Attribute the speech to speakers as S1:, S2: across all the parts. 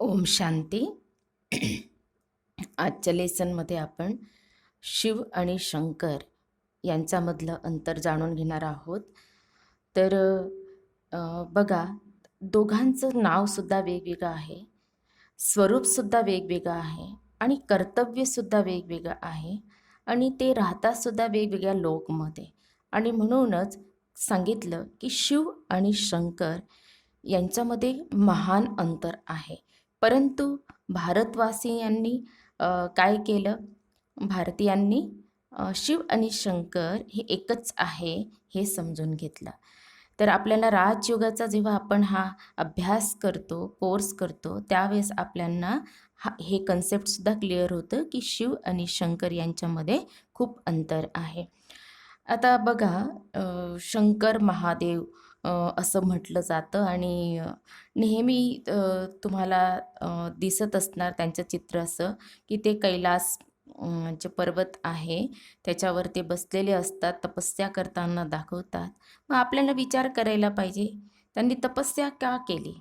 S1: ओम शांती. आजच्या लेसनमध्ये आपण शिव आणि शंकर यांच्यामधलं अंतर जाणून घेणार आहोत. तर बघा, दोघांचं नावसुद्धा वेगवेगळं आहे, स्वरूपसुद्धा वेगवेगळं आहे आणि कर्तव्यसुद्धा वेगवेगळं आहे आणि ते राहतातसुद्धा वेगवेगळ्या लोकमध्ये. आणि म्हणूनच सांगितलं की शिव आणि शंकर यांच्यामध्ये महान अंतर आहे. परंतु भारतवासियांनी काय केलं, भारतीयांनी शिव आणि शंकर हे एकच आहे हे समजून घेतलं. तर आपल्याला राजयोगाचा जेव्हा आपण हा अभ्यास करतो, कोर्स करतो, त्यावेळेस आपल्याला हे कन्सेप्टसुद्धा क्लिअर होतं की शिव आणि शंकर यांच्यामध्ये खूप अंतर आहे. आता बघा, शंकर महादेव असं म्हटलं जातं आणि नेहमी तुम्हाला दिसत असणार त्यांचं चित्र असं की ते कैलास जे पर्वत आहे त्याच्यावर ते बसलेले असतात, तपस्या करताना दाखवतात. मग आपल्याला विचार करायला पाहिजे, त्यांनी तपस्या का केली?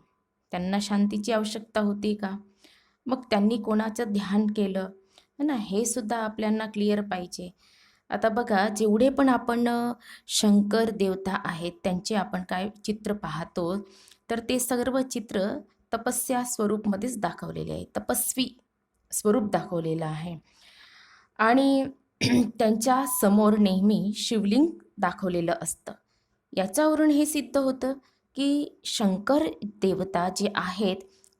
S1: त्यांना शांतीची आवश्यकता होती का? मग त्यांनी कोणाचं ध्यान केलं है ना, हे सुद्धा आपल्याला क्लिअर पाहिजे. आता बघा, जेवढे पण आपण शंकर देवता आहेत त्यांचे आपण काय चित्र पाहतो, तर ते सर्व चित्र तपस्या स्वरूपमध्येच दाखवलेले आहे, तपस्वी स्वरूप दाखवलेलं आहे. आणि त्यांच्या समोर नेहमी शिवलिंग दाखवलेलं असतं. याच्यावरून हे सिद्ध होतं की शंकर देवता जे आहेत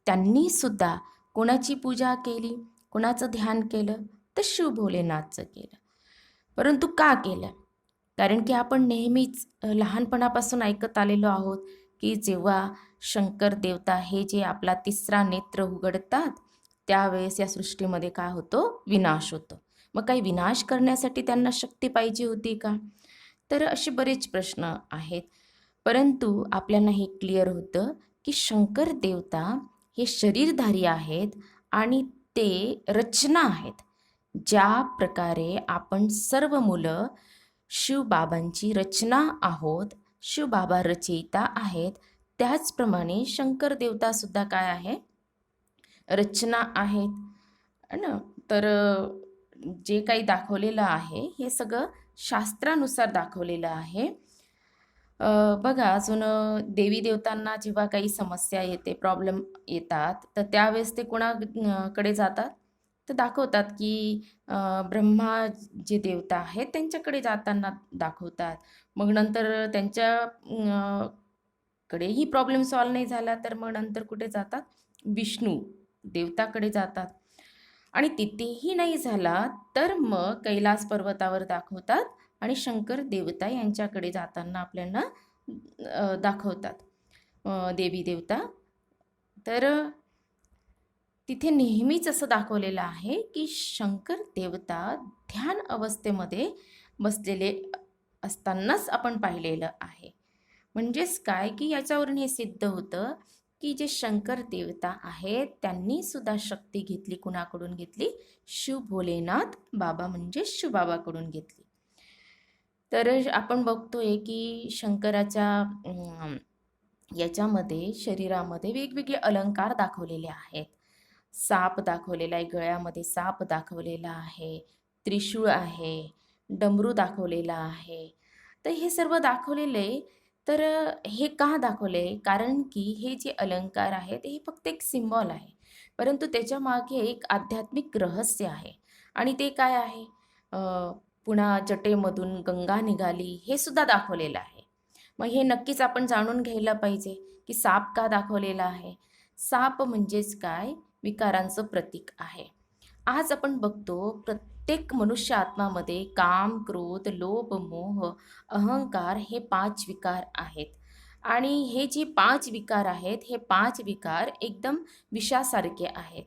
S1: त्यांनी सुद्धा कोणाची पूजा केली, कोणाचं ध्यान केलं, तर शिव भोलेनाथचं केलं. परंतु का केलं? कारण की आपण नेहमीच लहानपणापासून ऐकत आलेलो आहोत की जेव्हा शंकर देवता हे जे आपला तिसरा नेत्र उघडतात त्यावेळेस या सृष्टीमध्ये काय होतो, विनाश होतो. मग काही विनाश करण्यासाठी त्यांना शक्ती पाहिजे होती का? तर असे बरेच प्रश्न आहेत. परंतु आपल्याला हे क्लिअर होतं की शंकर देवता हे शरीरधारी आहेत आणि ते रचना आहेत. ज्या प्रकारे आपण सर्व मुलं शिवबाबांची रचना आहोत, शिवबाबा रचयिता आहेत, त्याचप्रमाणे शंकर देवतासुद्धा काय आहे, रचना आहेत है ना. तर जे काही दाखवलेलं आहे हे सगळं शास्त्रानुसार दाखवलेलं आहे. बघा, अजून देवी देवतांना जेव्हा काही समस्या येते, प्रॉब्लेम येतात, तर त्यावेळेस ते कोणाकडे जातात, तर दाखवतात की ब्रह्मा जे देवता आहेत त्यांच्याकडे जाताना दाखवतात. मग नंतर कडेही प्रॉब्लेम सॉल्व्ह नाही झाला तर मग नंतर कुठे जातात, विष्णू देवताकडे जातात. आणि तिथेही नाही झाला तर मग कैलास पर्वतावर दाखवतात आणि शंकर देवता यांच्याकडे जाताना आपल्याला दाखवतात देवी देवता. तर तिथे नेहमीच असं दाखवलेलं आहे की शंकर देवता ध्यान अवस्थेमध्ये बसलेले असतानाच आपण पाहिलेलं आहे. म्हणजेच काय की याच्यावरून हे सिद्ध होतं की जे शंकर देवता आहेत त्यांनी सुद्धा शक्ती घेतली, कुणाकडून घेतली, शिव भोलेनाथ बाबा म्हणजे शिवबाबाकडून घेतली. तर आपण बघतोय की शंकराच्या याच्यामध्ये शरीरामध्ये वेगवेगळे अलंकार दाखवलेले आहेत. साप दाखवलेला आहे, गळ्यामध्ये साप दाखवलेला आहे, त्रिशूळ आहे, डमरू दाखवलेला आहे. तर हे सर्व दाखवलेले, तर हे का दाखवले? कारण की हे जे अलंकार आहेत हे फक्त एक सिम्बॉल आहे, परंतु त्याच्यामागे एक आध्यात्मिक रहस्य आहे. आणि ते काय आहे? पुन्हा जटेमधून गंगा निघाली हे सुद्धा दाखवलेलं आहे. मग हे नक्कीच आपण जाणून घ्यायला पाहिजे की साप का दाखवलेला आहे. साप म्हणजेच काय, विकारांचं प्रतीक आहे. आज आपण बघतो प्रत्येक मनुष्य आत्मामध्ये काम, क्रोध, लोभ, मोह, अहंकार हे 5 विकार आहेत. आणि हे जे 5 विकार आहेत हे 5 विकार एकदम विषासारखे आहेत.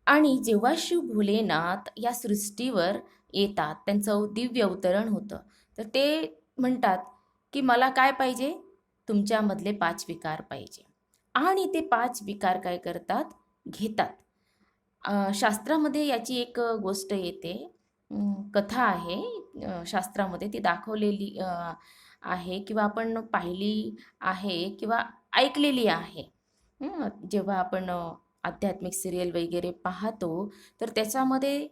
S1: आणि जेव्हा शिव भोलेनाथ या सृष्टीवर येतात, त्यांचं दिव्य अवतरण होतं, तर ते म्हणतात की मला काय पाहिजे, तुमच्यामधले 5 विकार पाहिजे. आणि ते 5 विकार काय करतात, घेतात. शास्त्रामध्ये याची एक गोष्ट येते, कथा आहे, शास्त्रामध्ये ती दाखवलेली आहे किंवा आपण पाहिली आहे किंवा ऐकलेली आहे. जेव्हा आपण आध्यात्मिक सिरियल वगैरे पाहतो, तर त्याच्यामध्ये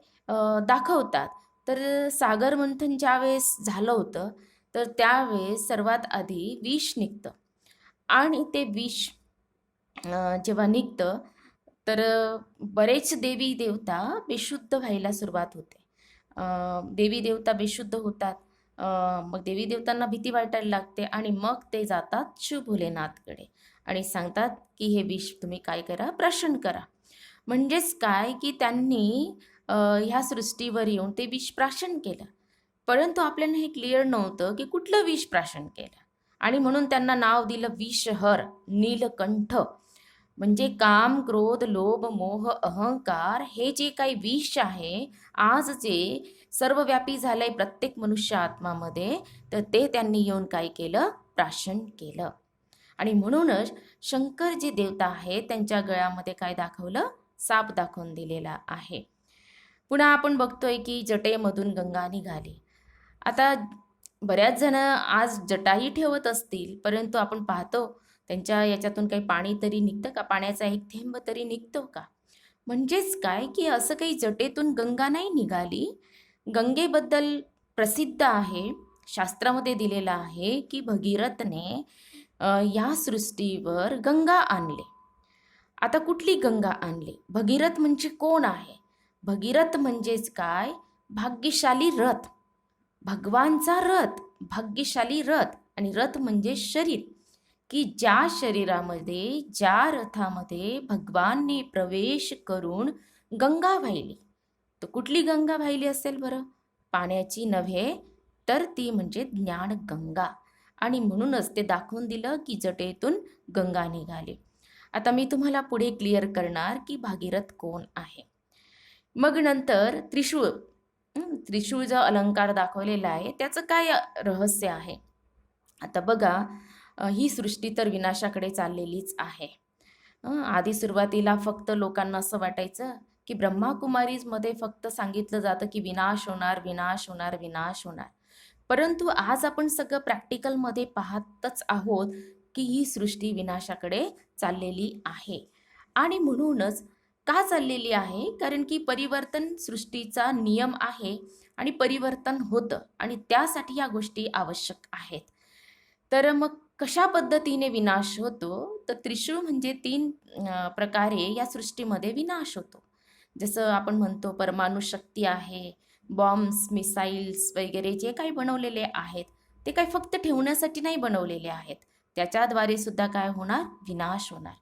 S1: दाखवतात. तर सागर मंथन ज्यावेळेस झालं होतं, तर त्यावेळेस सर्वात आधी विष निघतं आणि ते विष जेव्हा निघतं, तर बरेच देवी देवता बेशुद्ध व्हायला सुरुवात होते. देवी देवता बेशुद्ध होतात. मग देवी देवतांना भीती वाटायला लागते आणि मग ते जातात शिव भोलेनाथकडे आणि सांगतात की हे विष तुम्ही काय करा, प्राशन करा. म्हणजेच काय की त्यांनी ह्या सृष्टीवर येऊन ते विष प्राशन केलं. परंतु आपल्याला हे क्लिअर नव्हतं की कुठलं विष प्राशन केलं आणि म्हणून त्यांना नाव दिलं विषहर, नीलकंठ. म्हणजे काम, क्रोध, लोभ, मोह, अहंकार हे जे काही विष आहे, आज जे सर्वव्यापी झालंय प्रत्येक मनुष्य आत्मामध्ये, तर ते त्यांनी येऊन काय केलं, प्राशन केलं. आणि म्हणूनच शंकर जे देवता आहेत त्यांच्या गळ्यामध्ये काय दाखवलं, साप दाखवून दिलेला आहे. पुन्हा आपण बघतोय की जटेमधून गंगा निघाली. आता बऱ्याच जण आज जटाही ठेवत असतील, परंतु आपण पाहतो त्यांच्या याच्यातून काही पाणी तरी निघतं का, पाण्याचा एक थेंब तरी निघतो का? म्हणजेच काय की असं काही जटेतून गंगा नाही निघाली. गंगेबद्दल प्रसिद्ध आहे, शास्त्रामध्ये दिलेलं आहे की भगीरथने या सृष्टीवर गंगा आणली. आता कुठली गंगा आणली? भगीरथ म्हणजे कोण आहे? भगीरथ म्हणजेच काय, भाग्यशाली रथ, भगवानचा रथ, भाग्यशाली रथ. आणि रथ म्हणजे शरीर, की ज्या शरीरामध्ये, ज्या रथामध्ये भगवानने प्रवेश करून गंगा वाहिली. तर कुठली गंगा वाहिली असेल बरं? पाण्याची नव्हे, तर ती म्हणजे ज्ञानगंगा. आणि म्हणूनच ते दाखवून दिलं की जटेतून गंगा निघाली. आता मी तुम्हाला पुढे क्लिअर करणार की भागीरथ कोण आहे. मग नंतर त्रिशूळ, त्रिशूळ जो अलंकार दाखवलेला आहे त्याचं काय रहस्य आहे? आता बघा, ही सृष्टी तर विनाशाकडे चाललेलीच आहे. आधी सुरुवातीला फक्त लोकांना असं वाटायचं की ब्रह्माकुमारीजमध्ये फक्त सांगितलं जातं की विनाश होणार, विनाश होणार, विनाश होणार. परंतु आज आपण सगळं प्रॅक्टिकलमध्ये पाहतच आहोत की ही सृष्टी विनाशाकडे चाललेली आहे. आणि म्हणूनच का चाललेली आहे? कारण की परिवर्तन सृष्टीचा नियम आहे आणि परिवर्तन होतं आणि त्यासाठी या गोष्टी आवश्यक आहेत. तर मग कशा पद्धतीने विनाश होतो? तर त्रिशूळ म्हणजे 3 प्रकारे या सृष्टीमध्ये विनाश होतो. जसं आपण म्हणतो परमाणु शक्ती आहे, बॉम्ब्स, मिसाईल्स वगैरे जे काही बनवलेले आहेत, ते काही फक्त ठेवण्यासाठी नाही बनवलेले आहेत. त्याच्याद्वारे सुद्धा काय होणार? विनाश होणार.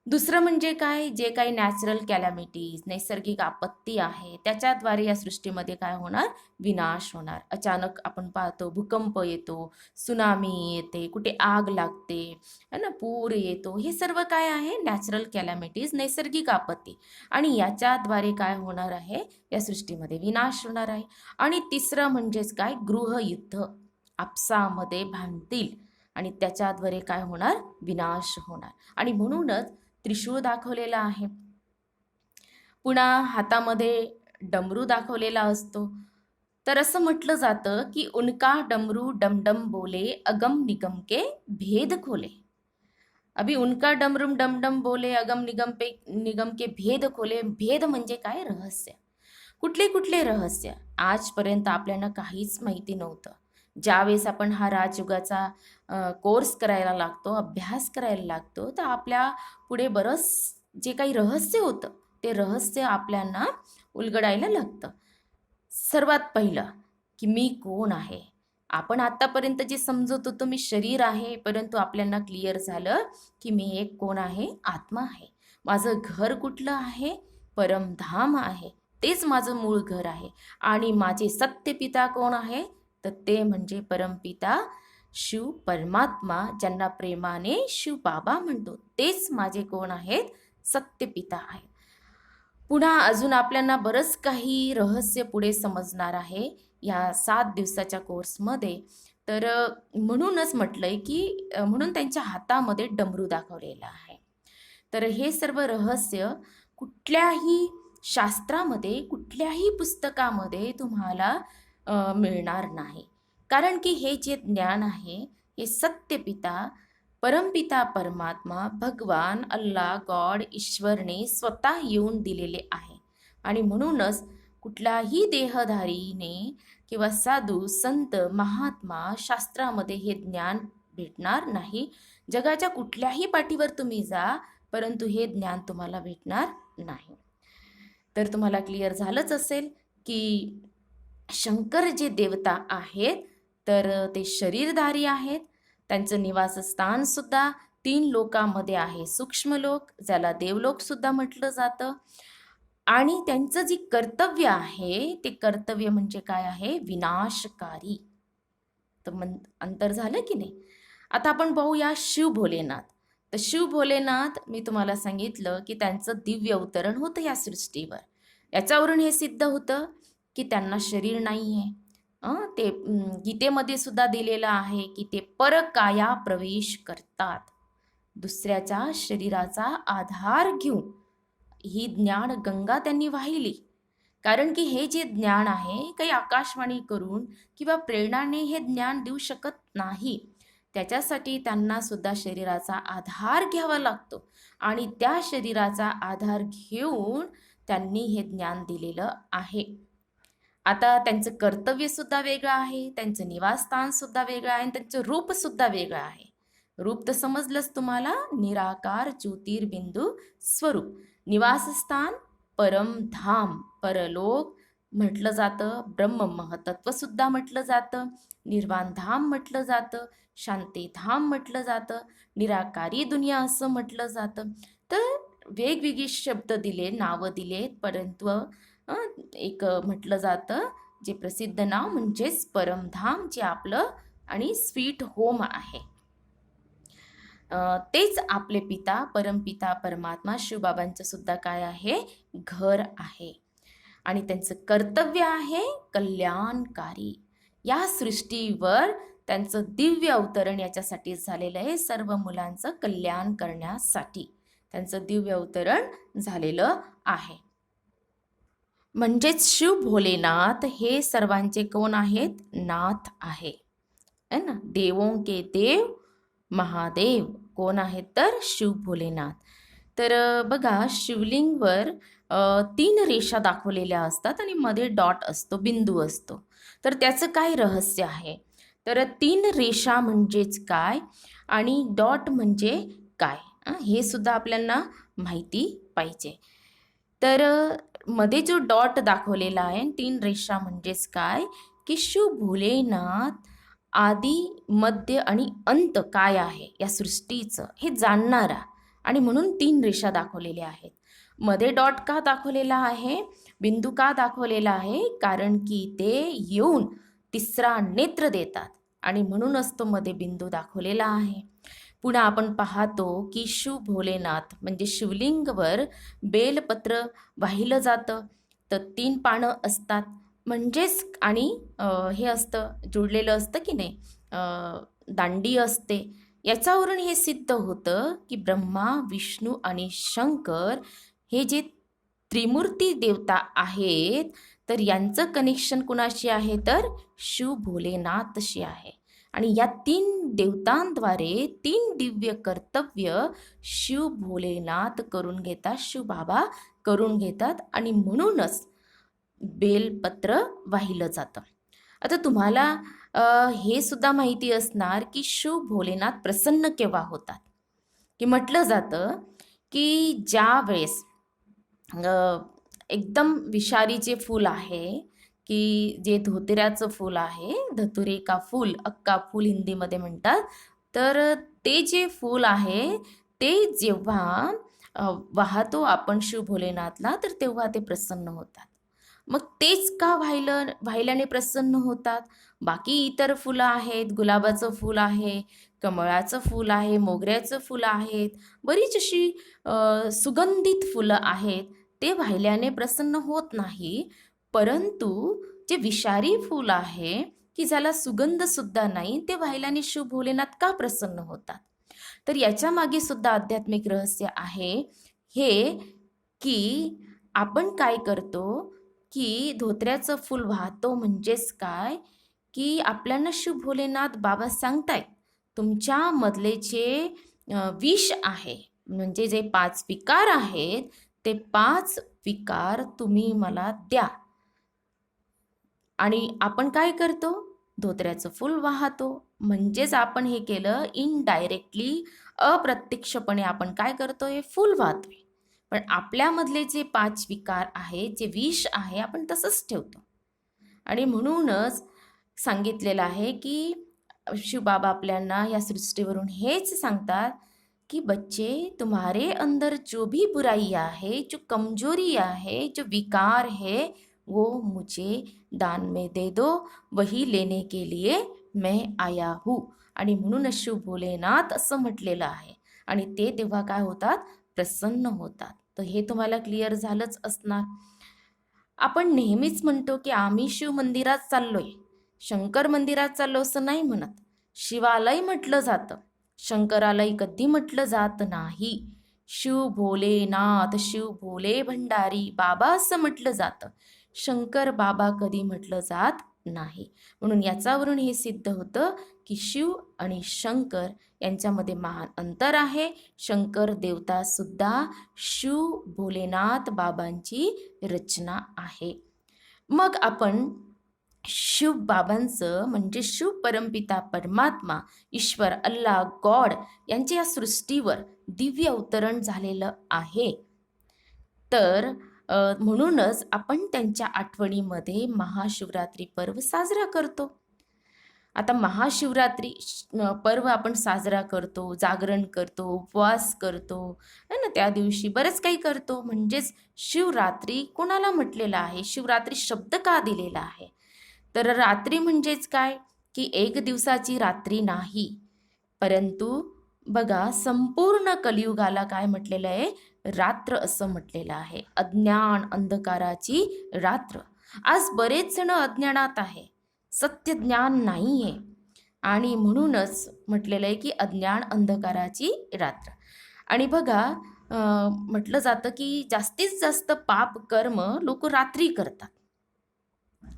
S1: दुसरं म्हणजे काय, जे काही नॅचरल कॅलॅमिटीज, नैसर्गिक आपत्ती आहे, त्याच्याद्वारे या सृष्टीमध्ये काय होणार? विनाश होणार. अचानक आपण पाहतो भूकंप येतो, सुनामी येते, कुठे आग लागते, है ना, पूर येतो. हे सर्व काय आहे? नॅचरल कॅलॅमिटीज, नैसर्गिक आपत्ती. आणि याच्याद्वारे काय होणार आहे? या सृष्टीमध्ये विनाश होणार आहे. आणि तिसरं म्हणजेच काय? गृहयुद्ध. आपसामध्ये भांडतील आणि त्याच्याद्वारे काय होणार? विनाश होणार. आणि म्हणूनच त्रिशूळ दाखवलेला आहे. पुन्हा हातामध्ये डमरू दाखवलेला असतो. तर असं म्हटलं जातं की उनका डमरू डमडम बोले, अगम निगम के भेद खोले. अभी उनका डमरुम डमडम बोले, अगम निगम के भेद खोले. भेद म्हणजे काय? रहस्य. कुठले कुठले रहस्य? आजपर्यंत आपल्याला काहीच माहिती नव्हतं. ज्यावेळेस आपण हा राजयुगाचा कोर्स करायला लागतो, अभ्यास करायला लागतो, तर आपल्या पुढे बरंच जे काही रहस्य होतं, ते रहस्य आपल्याला उलगडायला लागतं. सर्वात पहिलं की मी कोण आहे? आपण आतापर्यंत जे समजत होतो मी शरीर आहे, परंतु आपल्याला क्लिअर झालं की मी एक कोण आहे? आत्मा आहे. माझं घर कुठलं आहे? परमधाम आहे. तेच माझं मूळ घर आहे. आणि माझे सत्यपिता कोण आहे? तर ते म्हणजे परमपिता शिव परमात्मा, ज्यांना प्रेमाने शिव बाबा म्हणतो, तेच माझे कोण आहेत? सत्यपिता आहेत. पुन्हा अजून आपल्याला बरंच काही रहस्य पुढे समजणार आहे या 7 दिवसाच्या कोर्समध्ये. तर म्हणूनच म्हटलंय की म्हणून त्यांच्या हातामध्ये डमरू दाखवलेला आहे. तर हे सर्व रहस्य कुठल्याही शास्त्रामध्ये, कुठल्याही पुस्तकामध्ये तुम्हाला मिळणार नाही. कारण की हे जे ज्ञान आहे, हे सत्यपिता परमपिता परमात्मा भगवान अल्लाह गॉड ईश्वरने स्वतः येऊन दिलेले आहे. आणि म्हणूनच कुठल्याही देहधारीने किंवा साधू संत महात्मा शास्त्रामध्ये हे ज्ञान भेटणार नाही. जगाच्या कुठल्याही पाठीवर तुम्ही जा, परंतु हे ज्ञान तुम्हाला भेटणार नाही. तर तुम्हाला क्लिअर झालंच असेल की शंकर जे देवता आहेत तर ते शरीरधारी आहेत. त्यांचं निवासस्थान सुद्धा 3 लोकामध्ये आहे. सूक्ष्म लोक, ज्याला देवलोक सुद्धा म्हटलं जातं. आणि त्यांचं जे कर्तव्य आहे ते कर्तव्य म्हणजे काय आहे? विनाशकारी. तर अंतर झालं की नाही? आता आपण पाहूया शिव भोलेनाथ. तर शिव भोलेनाथ मी तुम्हाला सांगितलं की त्यांचं दिव्य अवतरण होतं या सृष्टीवर. याच्यावरून हे सिद्ध होतं की त्यांना शरीर नाही आहे. ते गीतेमध्ये सुद्धा दिलेलं आहे की ते परकाया प्रवेश करतात. दुसऱ्याच्या शरीराचा आधार घेऊन ही ज्ञान गंगा त्यांनी वाहिली. कारण की हे जे ज्ञान आहे काही आकाशवाणी करून किंवा प्रेरणाने हे ज्ञान देऊ शकत नाही. त्याच्यासाठी त्यांना सुद्धा शरीराचा आधार घ्यावा लागतो आणि त्या शरीराचा आधार घेऊन त्यांनी हे ज्ञान दिलेलं आहे. आता त्यांचं कर्तव्य सुद्धा वेगळं आहे, त्यांचं निवासस्थान सुद्धा वेगळं आहे आणि त्यांचं रूप सुद्धा वेगळं आहे. रूप तर समजलंच तुम्हाला, निराकार ज्योतिर्बिंदू स्वरूप. निवासस्थान परमधाम, परलोक म्हटलं जातं, ब्रह्म महतत्व सुद्धा म्हटलं जातं, निर्वाणधाम म्हटलं जातं, शांतीधाम म्हटलं जातं, निराकारी दुनिया असं म्हटलं जातं. तर वेगवेगळी शब्द दिले, नावं दिलेत, परंतु एक म्हटलं जातं जे प्रसिद्ध नाव म्हणजेच परमधाम, जे आपलं आणि स्वीट होम आहे. तेच आपले पिता परमपिता परमात्मा शिवबाबांचं सुद्धा काय आहे? घर आहे. आणि त्यांचं कर्तव्य आहे कल्याणकारी. या सृष्टीवर त्यांचं दिव्य अवतरण याच्यासाठी झालेलं आहे, सर्व मुलांचं कल्याण करण्यासाठी त्यांचं दिव्य अवतरण झालेलं आहे. म्हणजेच शिव भोलेनाथ हे सर्वांचे कोण आहेत? नाथ आहे ना. देवों के देव महादेव कोण आहेत? तर शिव भोलेनाथ. तर बघा, शिवलिंगवर 3 रेषा दाखवलेल्या असतात आणि मध्ये डॉट असतो, बिंदू असतो. तर त्याचं काय रहस्य आहे? तर 3 रेषा म्हणजेच काय आणि डॉट म्हणजे काय, हे सुद्धा आपल्याला माहिती पाहिजे. तर मध्ये जो डॉट दाखवलेला आहे 3 रेषा म्हणजेच काय की शिव भोलेनाथ आदी मध्य आणि अंत काय आहे या सृष्टीचं हे जाणणारा, आणि म्हणून 3 रेषा दाखवलेल्या आहेत. मध्ये डॉट का दाखवलेला आहे, बिंदू का दाखवलेला आहे? कारण की ते येऊन तिसरा नेत्र देतात आणि म्हणूनच तो मध्ये बिंदू दाखवलेला आहे. पुन्हा आपण पाहतो की शिव भोलेनाथ म्हणजे शिवलिंगवर बेलपत्र वाहिलं जातं. तर 3 पानं असतात म्हणजेच, आणि हे असतं जुळलेलं असतं की नाही, दांडी असते. याच्यावरून हे सिद्ध होतं की ब्रह्मा विष्णू आणि शंकर हे जे त्रिमूर्ती देवता आहेत तर यांचं कनेक्शन कुणाशी आहे? तर शिव भोलेनाथशी आहे. आणि या 3 देवतांद्वारे 3 दिव्य कर्तव्य शिव भोलेनाथ करून घेतात, शिवबाबा करून घेतात आणि म्हणूनच बेलपत्र वाहिलं जातं. आता तुम्हाला हे सुद्धा माहिती असणार की शिव भोलेनाथ प्रसन्न केव्हा होतात, की म्हटलं जातं की ज्या वेळेस एकदम विषारीचे फूल आहे की जे धोत्र्याचं फूल आहे, धतुरे का फूल, अक्का फूल हिंदीमध्ये म्हणतात. तर ते जे फूल आहे ते जेव्हा वाहतो आपण शिव भोलेनाथला तर तेव्हा ते प्रसन्न होतात. मग तेच का वाहिल्याने प्रसन्न होतात? बाकी इतर फुलं आहेत, गुलाबाचं फूल आहे, कमळाचं फूल आहे, मोगऱ्याचं फुलं आहेत, बरीच अशी सुगंधित फुलं आहेत, ते वाहिल्याने प्रसन्न होत नाही. परंतु जे विषारी फूल आहे की ज्याला सुगंधसुद्धा नाही, ते वाहिल्याने शिव भोलेनाथ का प्रसन्न होतात? तर याच्या मागे सुद्धा आध्यात्मिक रहस्य आहे हे, की आपण काय करतो की धोत्र्याचं फूल वाहतो म्हणजेच काय की आपल्याला शिव भोलेनाथ बाबा सांगतायत तुमच्यामधले जे विष आहे, म्हणजे जे 5 विकार आहेत, ते 5 विकार तुम्ही मला द्या. आणि आपण काय करतो? धोत्र्याचं फूल वाहतो. म्हणजेच आपण हे केलं इनडायरेक्टली, अप्रत्यक्षपणे आपण काय करतोय? फूल वाहतोय. पण आपल्यामधले जे 5 विकार आहेत, जे विष आहे, आपण तसंच ठेवतो. आणि म्हणूनच सांगितलेलं आहे की शिवबाबा आपल्याला या सृष्टीवरून हेच सांगतात कि बच्चे, तुम्हारे अंदर जो भी बुराइयाँ है, जो कमजोरी है, जो विकार है, वो मुझे दान में दे दो, वही लेने के लिए मैं आया हूँ. आणि म्हणूनच शिव भोलेनाथ असं म्हटलेलं आहे. आणि ते तेव्हा काय होतात? प्रसन्न होतात. तर हे तुम्हाला क्लिअर झालंच असणार. आपण नेहमीच म्हणतो की आम्ही शिव मंदिरात चाललोय, शंकर मंदिरात चाललो असं नाही म्हणत. शिवालय म्हटलं जातं, शंकरालय कधी म्हटलं जात नाही. शिव भोलेनाथ, शिव भोले भंडारी बाबा असं म्हटलं जातं. शंकर बाबा कधी म्हटलं जात नाही. म्हणून याच्यावरून हे सिद्ध होतं की शिव आणि शंकर यांच्यामध्ये महान अंतर आहे. शंकर देवता सुद्धा शिव भोलेनाथ बाबांची रचना आहे. मग आपण शिव बाबांचं म्हणजे शिव परमपिता परमात्मा ईश्वर अल्लाह गॉड यांच्या या सृष्टीवर दिव्य अवतरण झालेलं आहे. तर म्हणूनच आपण त्यांच्या आठवणीमध्ये महाशिवरात्री पर्व साजरा करतो. आता महाशिवरात्री पर्व आपण साजरा करतो, जागरण करतो, उपवास करतो है ना, त्या दिवशी बरंच काही करतो. म्हणजेच शिवरात्री कोणाला म्हटलेलं आहे? शिवरात्री शब्द का दिलेला आहे? तर रात्री म्हणजेच काय की एक दिवसाची रात्री नाही, परंतु बघा संपूर्ण कलियुगाला काय म्हटलेलं आहे? रात्र असं म्हटलेलं आहे. अज्ञान अंधकाराची रात्र. आज बरेच जण अज्ञानात आहे, सत्य ज्ञान नाही आहे. आणि म्हणूनच म्हटलेलं आहे की अज्ञान अंधकाराची रात्र. आणि बघा म्हटलं जातं की जास्तीत जास्त पाप कर्म लोक रात्री करतात.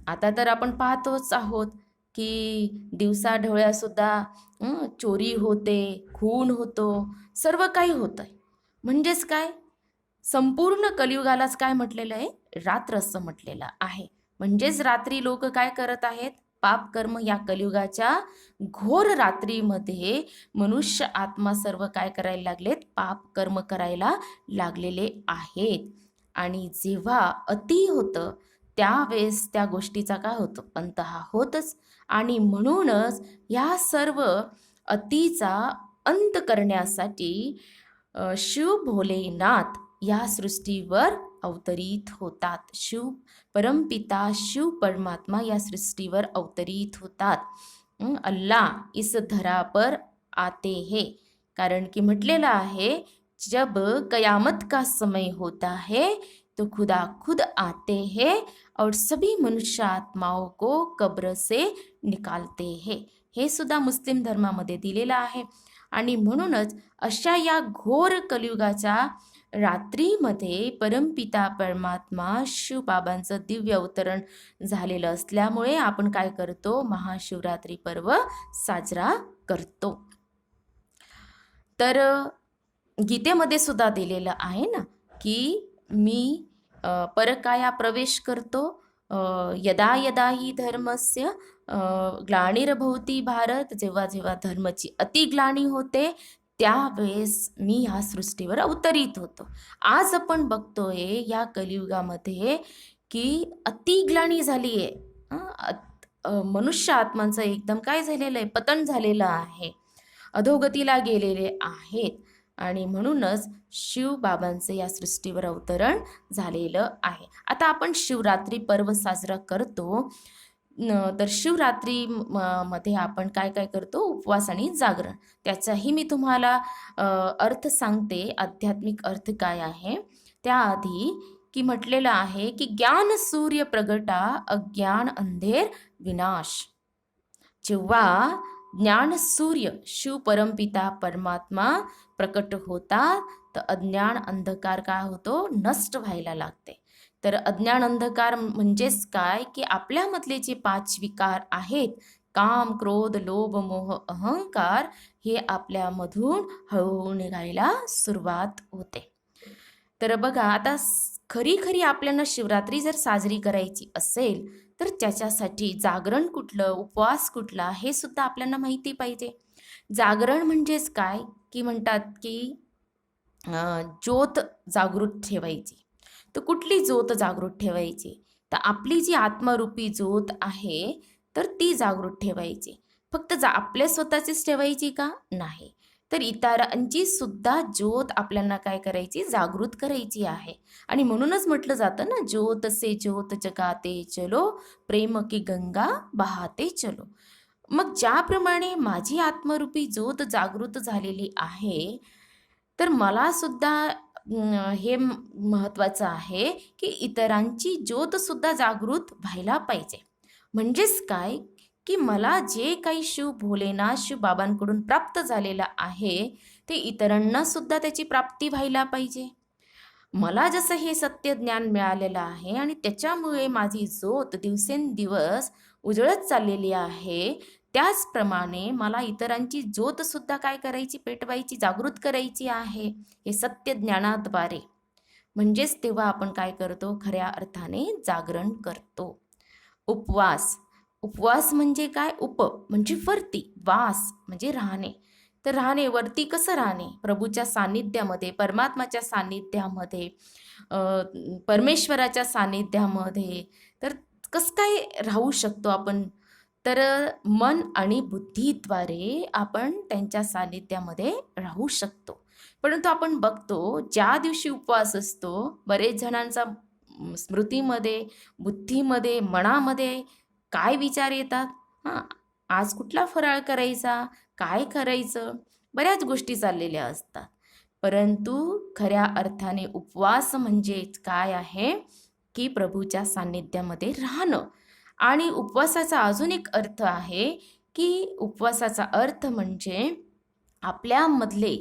S1: आता तर आपण पाहतोच आहोत की दिवसा ढवळ्यासुद्धा चोरी होते, खून होतो, सर्व काही होतं आहे. म्हणजेच काय? संपूर्ण कलियुगालाच काय म्हटलेलं आहे? रात्र असं म्हटलेलं आहे. म्हणजेच रात्री लोक काय करत आहेत? पाप कर्म. या कलियुगाच्या घोर रात्रीमध्ये मनुष्य आत्मा सर्व काय करायला लागलेत? पाप कर्म करायला लागलेले आहेत. आणि जेव्हा अति होतं त्यावेळेस त्या गोष्टीचा काय होतो? अंत हा होतच. आणि म्हणूनच या सर्व अतिचा अंत करण्यासाठी शिव भोलेनाथ या सृष्टीवर अवतरित होतात. शिव परमपिता शिव परमात्मा या सृष्टीवर अवतरित होतात. अल्लाह इस धरा पर आते हैं. कारण की म्हटलेलं आहे जब कयामत का समय होता है तो खुदा खुद आते हैं और सभी मनुष्य आत्माओं को कब्र से निकालते हैं. हे सुद्धा मुस्लिम धर्मामध्ये दिलेलं आहे. आणि म्हणूनच अशा या घोर कलियुगाच्या रात्रीमध्ये परमपिता परमात्मा शिवबाबांचं दिव्य अवतरण झालेलं असल्यामुळे आपण काय करतो? महाशिवरात्री पर्व साजरा करतो. तर गीतेमध्ये सुद्धा दिलेलं आहे ना की मी परकाया प्रवेश करतो, यदा यदा ही धर्मस्य ग्लानिर्भवती भारत. जेव्हा जेव्हा धर्माची अतिग्लानी होते त्यावेळेस मी ह्या सृष्टीवर अवतरित होतो. आज आपण बघतोय या कलियुगामध्ये की अतिग्लानी झाली आहे. मनुष्य आत्मांचं एकदम काय झालेलं आहे? पतन झालेलं आहे, अधोगतीला गेलेले आहेत. आणि म्हणूनच शिवबाबांचं या सृष्टीवर अवतरण झालेलं आहे. आता आपण शिवरात्री पर्व साजरा करतो. तर शिवरात्री मध्ये आपण काय काय करतो? उपवास आणि जागरण. त्याचाही मी तुम्हाला अर्थ सांगते, आध्यात्मिक अर्थ काय आहे. त्याआधी की म्हटलेलं आहे की ज्ञान सूर्य प्रगटा, अज्ञान अंधेर विनाश. जेव्हा ज्ञान सूर्य शिव परमपिता परमात्मा प्रकट होता तर अज्ञान अंधकार काय होतो? नष्ट व्हायला लागते. तर अज्ञान अंधकार म्हणजेच काय की आपल्यामधले जे 5 विकार आहेत, काम, क्रोध, लोभ, मोह, अहंकार हे आपल्यामधून हळूहळू निघायला सुरुवात होते. तर बघा आता खरी खरी आपल्याला शिवरात्री जर साजरी करायची असेल तर त्याच्यासाठी जागरण कुठलं, उपवास कुठला हे सुद्धा आपल्याला माहिती पाहिजे. जागरण म्हणजेच काय की म्हणतात की ज्योत जागृत ठेवायची. तर कुठली ज्योत जागृत ठेवायची? तर आपली जी आत्मरूपी ज्योत आहे तर ती जागृत ठेवायची. फक्त आपल्या स्वतःचीच ठेवायची का? नाही. तर इतरांची सुद्धा ज्योत आपल्याला काय करायची? जागृत करायची आहे. आणि म्हणूनच म्हटलं जातं ना, ज्योत से ज्योत जगाते चलो, प्रेम की गंगा बहाते चलो. मग ज्याप्रमाणे माझी आत्मरूपी ज्योत जागृत झालेली आहे तर मला सुद्धा हे महत्त्वाचं आहे की इतरांची ज्योत सुद्धा जागृत व्हायला पाहिजे. म्हणजेच काय की मला जे काही शिव भोलेनाथ शिव बाबांकडून प्राप्त झालेलं आहे ते इतरांना सुद्धा त्याची प्राप्ती व्हायला पाहिजे. मला जसं हे सत्य ज्ञान मिळालेलं आहे आणि त्याच्यामुळे माझी ज्योत दिवसेंदिवस उजळत चाललेली आहे, त्याचप्रमाणे मला इतरांची ज्योत सुद्धा काय करायची? पेटवायची, जागृत करायची आहे हे सत्य ज्ञानाद्वारे. म्हणजेच तेव्हा आपण काय करतो? खऱ्या अर्थाने जागरण करतो. उपवास. उपवास म्हणजे काय? उप म्हणजे वरती, वास म्हणजे राहणे. तर राहणे वरती कसं राहणे? प्रभूच्या सान्निध्यामध्ये, परमात्माच्या सान्निध्यामध्ये, परमेश्वराच्या सान्निध्यामध्ये. तर कसं काय राहू शकतो आपण? तर मन आणि बुद्धीद्वारे आपण त्यांच्या सान्निध्यामध्ये राहू शकतो. परंतु आपण बघतो ज्या दिवशी उपवास असतो बरेच जणांचा स्मृतीमध्ये, बुद्धीमध्ये, मनामध्ये काय विचार येतात? हां, आज कुठला फराळ करायचा? काय करायचं? बऱ्याच गोष्टी चाललेल्या असतात. परंतु खऱ्या अर्थाने उपवास म्हणजे काय आहे? की प्रभूच्या सान्निध्यामध्ये राहणं. आणि उपवासाचा अजून एक अर्थ आहे की उपवासाचा अर्थ म्हणजे आपल्यामधले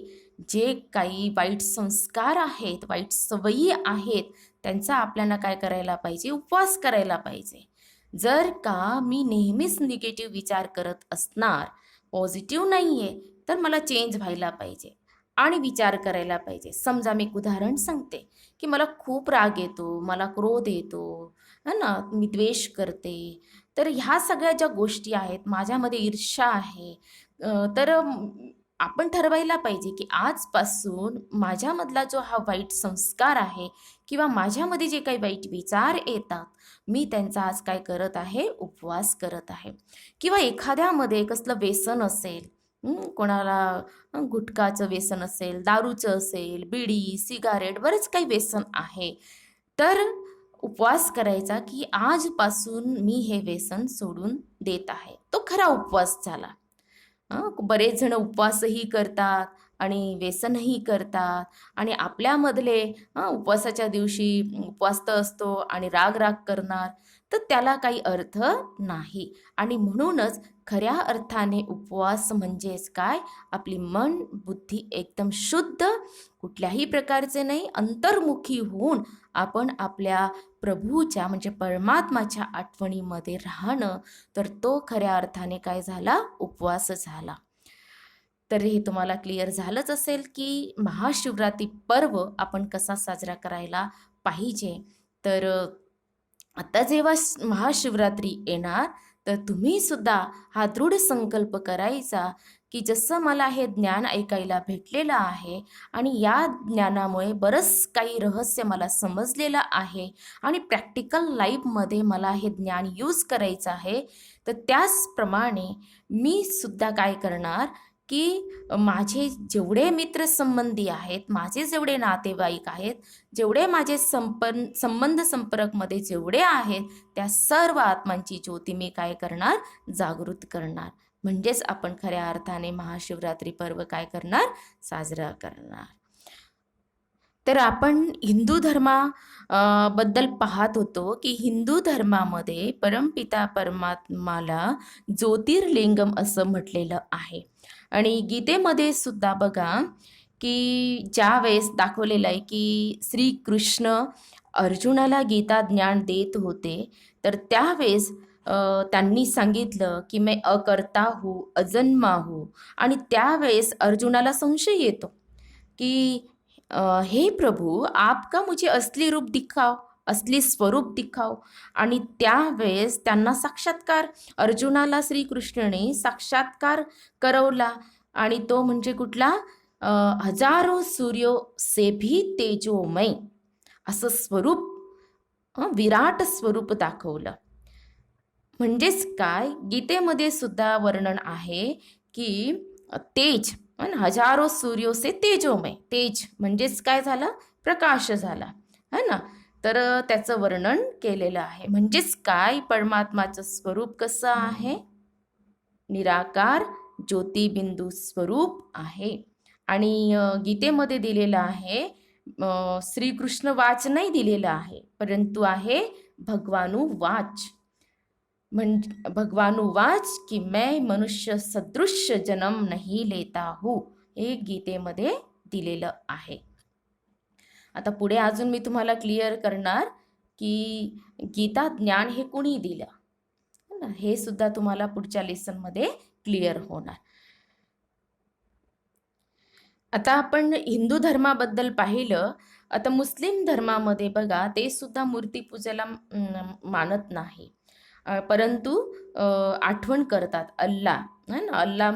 S1: जे काही वाईट संस्कार आहेत, वाईट सवयी आहेत, त्यांचा आपल्याला काय करायला पाहिजे? उपवास करायला पाहिजे. जर का मी नेहमीच निगेटिव्ह विचार करत असणार, पॉझिटिव्ह नाही आहे, तर मला चेंज व्हायला पाहिजे आणि विचार करायला पाहिजे. समजा मी एक उदाहरण सांगते की मला खूप राग येतो, मला क्रोध येतो, है ना, मी द्वेष करते. तर ह्या सगळ्या ज्या गोष्टी आहेत, माझ्यामध्ये ईर्ष्या आहे, तर आपण ठरवायला पाहिजे की आजपासून माझ्यामधला जो हा वाईट संस्कार आहे किंवा माझ्यामध्ये जे काही वाईट विचार येतात, मी त्यांचा आज काय करत आहे? उपवास करत आहे. किंवा एखाद्यामध्ये कसलं व्यसन असेल, कोणाला गुटखाचं व्यसन असेल, दारूचं असेल, बिडी, सिगारेट, बरेच काही व्यसन आहे. तर उपवास करायचा की आजपासून मी हे व्यसन सोडून देत आहे. तो खरा उपवास झाला. बरेच जण उपवासही करतात आणि व्यसनही करतात आणि आपल्यामधले उपवासाच्या दिवशी उपवास तर असतो आणि राग राग करणार, तर त्याला काही अर्थ नाही. आणि म्हणूनच खऱ्या अर्थाने उपवास म्हणजेच काय? आपली मन बुद्धी एकदम शुद्ध, कुठल्याही प्रकारचे नाही, अंतर्मुखी होऊन आपण आपल्या प्रभूच्या म्हणजे परमात्माच्या आठवणीमध्ये राहणं, तर तो खऱ्या अर्थाने काय झाला? उपवास झाला. तर हे तुम्हाला क्लिअर झालंच असेल की महाशिवरात्री पर्व आपण कसा साजरा करायला पाहिजे. तर आता जेव्हा महाशिवरात्री येणार तर तुम्ही सुद्धा हा दृढ संकल्प करायचा की जसं मला हे ज्ञान ऐकायला भेटलेलं आहे आणि या ज्ञानामुळे बरंच काही रहस्य मला समजलेलं आहे आणि प्रॅक्टिकल लाईफमध्ये मला हे ज्ञान यूज करायचं आहे, तर त्याचप्रमाणे मी सुद्धा काय करणार की माझे जेवढे मित्रसंबंधी आहेत, माझे जेवढे नातेवाईक आहेत, जेवढे माझे संबंध संपर्कमध्ये जेवढे आहेत, त्या सर्व आत्मांची ज्योती मी काय करणार? जागृत करणार. म्हणजेच आपण खऱ्या अर्थाने महाशिवरात्री पर्व काय करणार? साजरा करणार. तर आपण हिंदू बद्दल पाहत होतो की हिंदू धर्मामध्ये परमपिता परमात्माला ज्योतिर्लिंगम असं म्हटलेलं आहे. आणि गीतेमध्ये सुद्धा बघा की ज्या वेळेस दाखवलेलं आहे की श्रीकृष्ण अर्जुनाला गीता ज्ञान देत होते, तर त्यावेळेस त्यांनी सांगितलं की मैं अकर्ता हूँ अजन्मा हूँ. आणि त्यावेळेस अर्जुनाला संशय येतो की हे प्रभु आपका मुझे असली रूप दिखाओ, असली स्वरूप दिखाओ. आणि त्यावेळेस त्यांना साक्षात्कार, अर्जुनाला श्रीकृष्णाने साक्षात्कार करवला. आणि तो म्हणजे कुठला? हजारो सूर्यो से भी तेजोमय असं स्वरूप, विराट स्वरूप दाखवलं. म्हणजेच काय, गीतेमध्ये सुद्धा वर्णन आहे की तेज, हजारो सूर्यो से तेजोमय, तेज म्हणजेच काय झालं? प्रकाश झाला, है ना. तर त्याचं वर्णन केलेलं आहे. म्हणजेच काय, परमात्माचं स्वरूप कसं आहे? निराकार ज्योतिबिंदू स्वरूप आहे. आणि गीतेमध्ये दिलेलं आहे, श्रीकृष्ण वाच नाही दिलेलं आहे, परंतु आहे भगवानु वाच. भगवानु वाच की मैं मनुष्य सदृश जन्म नहीं लेता हूँ, हे गीतेमध्ये दिलेलं आहे. आता पुढे अजून मी तुम्हाला क्लिअर करणार की गीता ज्ञान हे कुणी दिलं, हे सुद्धा तुम्हाला पुढच्या लेसनमध्ये क्लिअर होणार. आता आपण हिंदू धर्माबद्दल पाहिलं. आता मुस्लिम धर्मामध्ये बघा, ते सुद्धा मूर्तीपूजेला मानत नाही, परंतु आठवण करतात अल्लाह, है ना, अल्लाह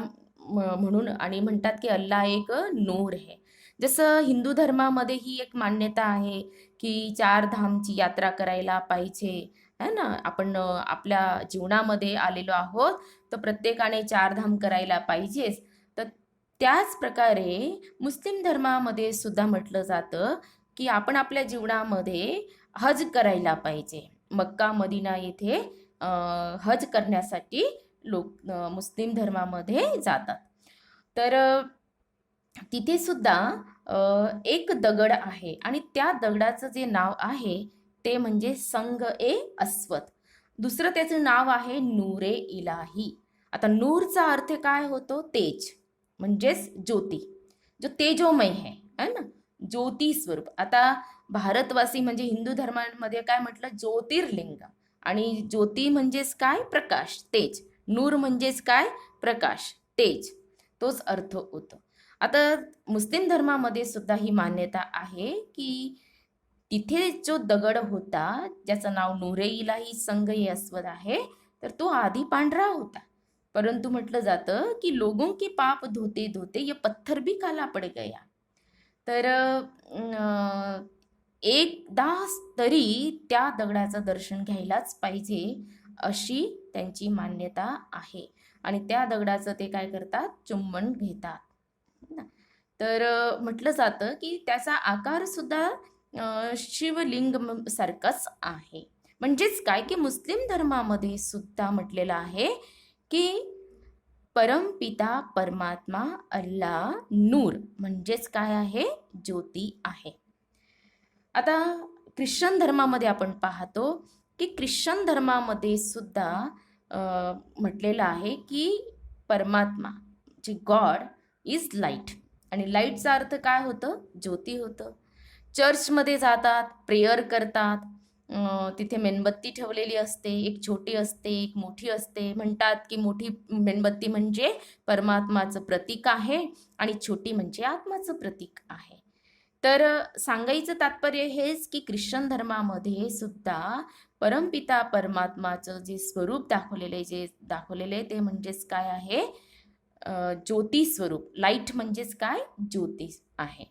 S1: म्हणून, आणि म्हणतात की अल्लाह एक नूर आहे. जसं हिंदू धर्मामध्ये ही एक मान्यता आहे की 4 धामची यात्रा करायला पाहिजे, है ना. आपण आपल्या जीवनामध्ये आलेलो आहोत, तर प्रत्येकाने 4 धाम करायला पाहिजेच. तर त्याच प्रकारे मुस्लिम धर्मामध्ये सुद्धा म्हटलं जातं की आपण आपल्या जीवनामध्ये हज करायला पाहिजे. मक्का मदिना येथे हज करण्यासाठी लोक मुस्लिम धर्मामध्ये जातात. तर तिथे सुद्धा एक दगड आहे, आणि त्या दगडाचं जे नाव आहे ते म्हणजे संग ए अस्वद. दुसरं त्याचं नाव आहे नूरे इलाही. आता नूरचा अर्थ काय होतो? तेज, म्हणजेच ज्योती, जो तेजोमय आहे ना, ज्योती स्वरूप. आता भारतवासी म्हणजे हिंदू धर्मामध्ये काय म्हटलं? ज्योतिर्लिंग. आणि ज्योती म्हणजेच काय? प्रकाश, तेज. नूर म्हणजेच काय? प्रकाश, तेज, तोच अर्थ होतो. आता मुस्लिम धर्मामध्ये सुद्धा ही मान्यता आहे की तिथे जो दगड होता, ज्याचं नाव नूरे इलाही संग ए अस्वद आहे, तर तो आधी पांढरा होता, परंतु म्हटलं जातं की लोगों के पाप धोते धोते ये पत्थर भी काला पड़ गया. तर एकदा तरी त्या दगडाचं दर्शन घ्यायलाच पाहिजे, अशी त्यांची मान्यता आहे. आणि त्या दगडाचं ते काय करतात? चुंबन घेतात. तर म्हटलं जातं की त्याचा आकार सुद्धा शिवलिंग सारखाच आहे. म्हणजेच काय की मुस्लिम धर्मामध्ये सुद्धा म्हटलेलं आहे की परमपिता परमात्मा अल्लाह नूर म्हणजेच काय आहे? ज्योती आहे. आता ख्रिश्चन धर्मामध्ये आपण पाहतो की ख्रिश्चन धर्मामध्ये सुद्धा म्हटलेलं आहे की परमात्मा, जे गॉड इज लाईट. आणि लाईटचा अर्थ काय होतं? ज्योती होतं. चर्चमध्ये जातात, प्रेयर करतात, तिथे मेणबत्ती ठेवलेली असते, एक छोटी असते, एक मोठी असते. म्हणतात की मोठी मेणबत्ती म्हणजे परमात्माचं प्रतीक आहे, आणि छोटी म्हणजे आत्माचं प्रतीक आहे. तर सांगायचं तात्पर्य हेच की ख्रिश्चन धर्मामध्ये सुद्धा परमपिता परमात्माचं जे स्वरूप दाखवलेलं आहे ते म्हणजेच काय आहे? ज्योती स्वरूप. लाईट म्हणजेच काय? ज्योती आहे.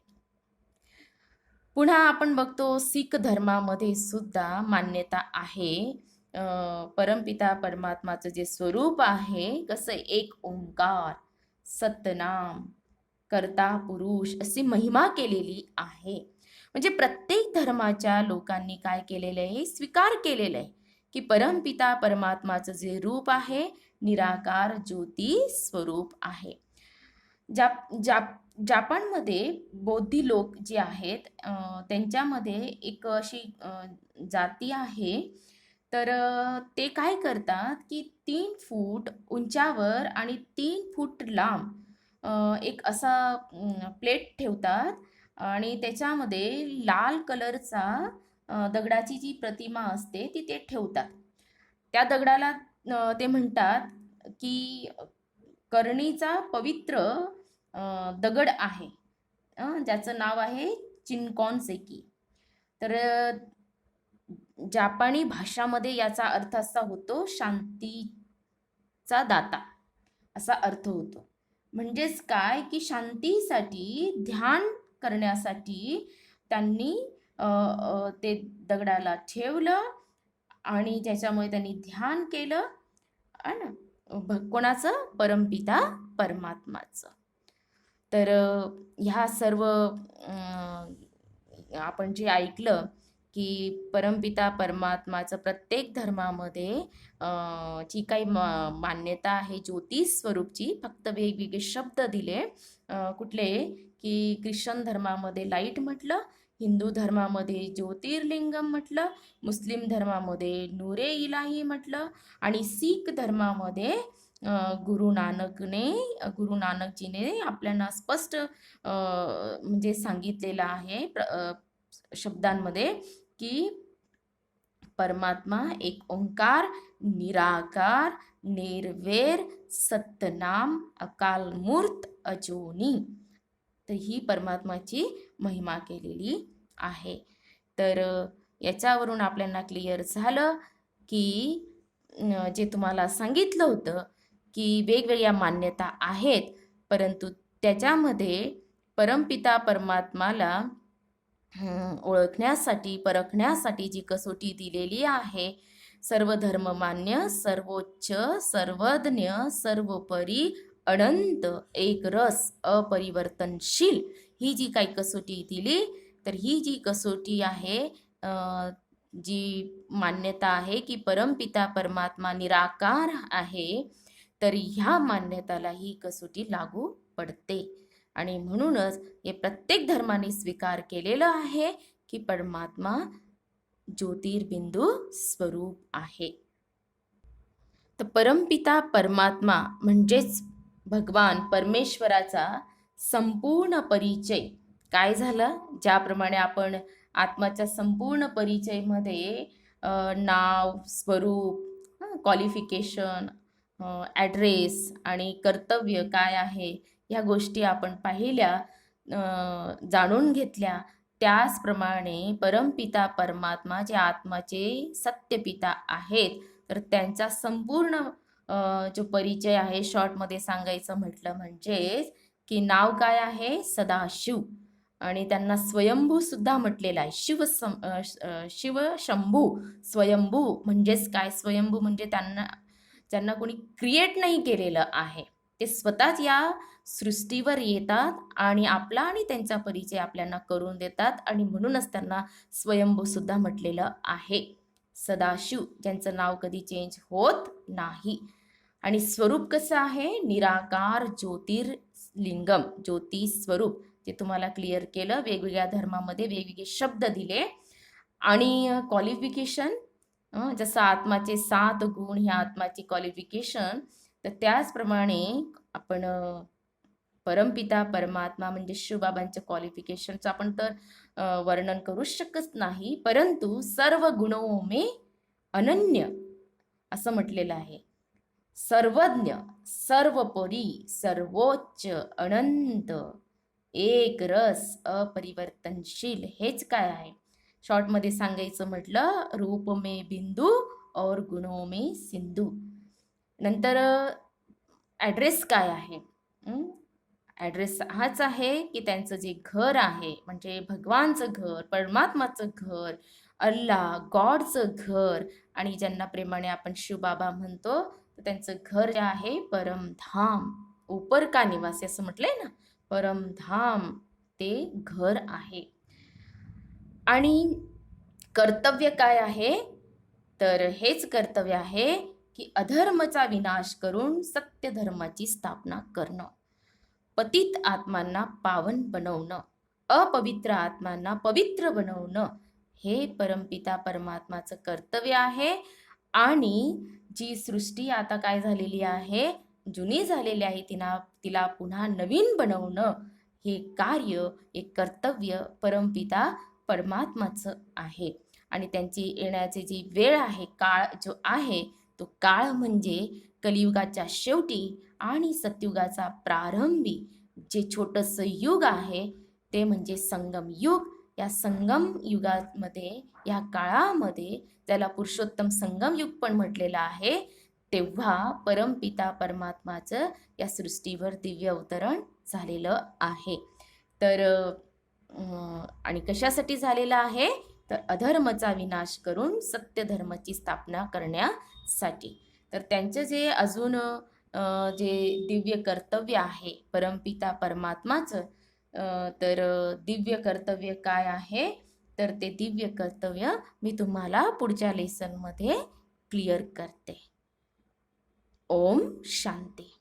S1: पुन्हा आपण बघतो सिख धर्मामध्ये सुद्धा मान्यता आहे, परमपिता परमात्माचं जे स्वरूप आहे, कसं? एक ओंकार, सतनाम, कर्ता पुरुष, अशी महिमा केलेली आहे. म्हणजे प्रत्येक धर्माच्या लोकांनी काय केलेलं आहे? स्वीकार केलेलं आहे की परमपिता परमात्माचं जे रूप आहे, निराकार ज्योती स्वरूप आहे. जापानमध्ये बौद्धी लोक जे आहेत, त्यांच्यामध्ये एक अशी जाती आहे. तर ते काय करतात की 3 फूट उंचावर आणि 3 फूट लांब एक असा प्लेट ठेवतात, आणि त्याच्यामध्ये लाल कलरचा दगडाची जी प्रतिमा असते ती ते ठेवतात. त्या दगडाला ते म्हणतात की कर्णीचा पवित्र दगड आहे, ज्याचं नाव आहे चिनकॉनसेकी. तर जापानी भाषामध्ये याचा अर्थ असा होतो शांतीचा दाता, असा अर्थ होतो. म्हणजेच काय की शांतीसाठी ध्यान करण्यासाठी त्यांनी ते दगडाला ठेवलं आणि त्याच्यामुळे त्यांनी ध्यान केलं आणि कोणाचं? परमपिता परमात्माचं. तर ह्या सर्व आपण जे ऐकलं की परमपिता परमात्माचं प्रत्येक धर्मामध्ये जी काही मान्यता आहे ज्योतिष स्वरूपची, फक्त वेगवेगळे शब्द दिले. कुठले? की ख्रिश्चन धर्मामध्ये लाईट म्हटलं, हिंदू धर्मामध्ये ज्योतिर्लिंगम म्हटलं, मुस्लिम धर्मामध्ये नूरे इलाही म्हटलं आणि शीख धर्मामध्ये गुरु नानकजीने आपल्याला स्पष्ट म्हणजे सांगितलेलं आहे शब्दांमध्ये की परमात्मा एक ओंकार, निराकार, निर्वैर, सत्यनाम, अकालमूर्त, अजोनी. तर ही परमात्माची महिमा केलेली आहे. तर याच्यावरून आपल्याला क्लिअर झालं की जे तुम्हाला सांगितलं होतं की वेगवेगळ्या मान्यता आहेत, परंतु त्याच्यामध्ये परमपिता परमात्माला ओळखण्यासाठी, परखण्यासाठी जी कसोटी दिलेली आहे, सर्व धर्ममान्य, सर्वोच्च, सर्वज्ञ, सर्वोपरी, अनंत, एक रस, अपरिवर्तनशील, ही जी काही कसोटी दिली, तर ही जी कसोटी आहे, जी मान्यता आहे की परमपिता परमात्मा निराकार आहे, तर ह्या मान्यताला ही कसोटी लागू पडते. आणि म्हणूनच हे प्रत्येक धर्माने स्वीकार केलेलं आहे की परमात्मा ज्योतिर्बिंदू स्वरूप आहे. तर परमपिता परमात्मा म्हणजेच भगवान परमेश्वराचा संपूर्ण परिचय काय झालं? ज्याप्रमाणे आपण आत्माच्या संपूर्ण परिचयमध्ये नाव, स्वरूप, क्वालिफिकेशन, ॲड्रेस आणि कर्तव्य काय आहे ह्या गोष्टी आपण पाहिल्या, जाणून घेतल्या. त्याचप्रमाणे परमपिता परमात्मा जे आत्माचे सत्यपिता आहेत, तर त्यांचा संपूर्ण जो परिचय आहे शॉर्टमध्ये सांगायचं म्हटलं म्हणजेच की नाव काय आहे? सदाशिव. आणि त्यांना स्वयंभू सुद्धा म्हटलेलं आहे. शिवशंभू, स्वयंभू म्हणजेच काय? स्वयंभू म्हणजे ज्यांना कोणी क्रिएट नाही केलेलं आहे, ते स्वतःच या सृष्टीवर येतात आणि आपला आणि त्यांचा परिचय आपल्याला करून देतात आणि म्हणूनच त्यांना स्वयंभू सुद्धा म्हटलेलं आहे. सदाशिव, ज्यांचं नाव कधी चेंज होत नाही. आणि स्वरूप कसं आहे? निराकार ज्योतिर्लिंगम, ज्योती स्वरूप, जे तुम्हाला क्लिअर केलं. वेगवेगळ्या धर्मामध्ये वेगवेगळे शब्द दिले. आणि क्वालिफिकेशन, जसं आत्माचे 7 गुण, ह्या आत्माची क्वालिफिकेशन, तर त्याचप्रमाणे आपण परमपिता परमात्मा म्हणजे शिवबाबांच्या क्वालिफिकेशनचं आपण तर वर्णन करू शकत नाही, परंतु सर्व गुणों में अनन्य असं म्हटलेलं आहे. सर्वज्ञ, सर्वोपरी, सर्वोच्च, अनंत, एक रस, अपरिवर्तनशील, हेच काय आहे? शॉर्टमध्ये सांगायचं म्हटलं, रूप में बिंदू और गुणों में सिंधू. नंतर ॲड्रेस काय आहे? ॲड्रेस हाच आहे की त्यांचं जे घर आहे, म्हणजे भगवानचं घर, परमात्माचं घर, अल्लाह, गॉडचं घर, आणि ज्यांना प्रेमाने आपण शिवबाबा म्हणतो, तर त्यांचं घर जे आहे परमधाम, ऊपर का निवासी असं म्हटलंय ना, परमधाम ते घर आहे. आणि कर्तव्य काय आहे? तर हेच कर्तव्य आहे की अधर्माचा विनाश करून सत्य धर्माची स्थापना करणं, पतित आत्मांना पावन बनवणं, अपवित्र आत्मांना पवित्र बनवणं, हे परमपिता परमात्माचं कर्तव्य आहे. आणि जी सृष्टी आता काय झालेली आहे, जुनी झालेली आहे, तिला पुन्हा नवीन बनवणं, हे कार्य, एक कर्तव्य परमपिता परमात्माचं आहे. आणि त्यांची येण्याची जी वेळ आहे, काळ जो आहे, तो काळ म्हणजे कलियुगाच्या शेवटी आणि सतयुगाचा प्रारंभी जे छोटंसं युग आहे ते म्हणजे संगम युग. या संगम युगामध्ये, या काळामध्ये, त्याला पुरुषोत्तम संगम युग पण म्हटलेलं आहे, तेव्हा परमपिता परमात्माचं या सृष्टीवर दिव्य अवतरण झालेलं आहे. तर आणि कशासाठी झालेलं आहे, तर अधर्माचा विनाश करून सत्य धर्माची स्थापना करण्यासाठी. तर त्यांचं जे अजून जे दिव्य कर्तव्य आहे परमपिता परमात्माचं, तर दिव्य कर्तव्य काय आहे, तर ते दिव्य कर्तव्य मी तुम्हाला पुढच्या लेसनमध्ये क्लिअर करते. ओम शांती.